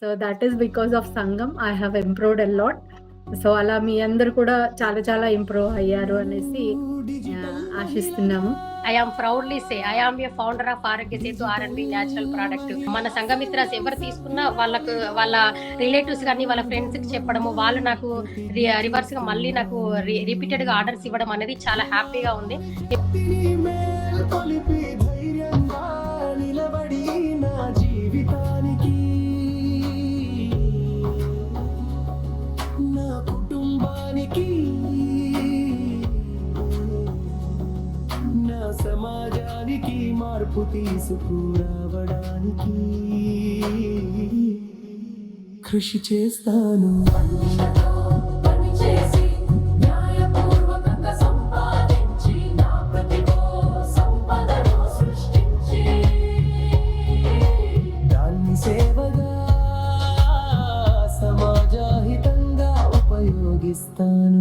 So that is because of సంఘం I have improved a lot. So అలా మీ అందరూ కూడా చాలా చాలా ఇంప్రూవ్ అయ్యారు అనేసి ఆశిస్తున్నాము. I am proudly say I am a founder of Arogya Setu ఆర్&బి natural product. మన సంఘమిత్రాస్ ఎవరు తీసుకున్నా వాళ్ళ రిలేటివ్స్ కానీ వాళ్ళ ఫ్రెండ్స్ కి చెప్పడము, వాళ్ళు నాకు రివర్స్ గా మళ్ళీ నాకు రిపీటెడ్ గా ఆర్డర్స్ ఇవ్వడం అనేది చాలా హ్యాపీగా ఉంది. సమాజానికి మార్పు తీసుకురావడానికి కృషి చేస్తాను. దాన్ని సేవగా సమాజహితంగా ఉపయోగిస్తాను.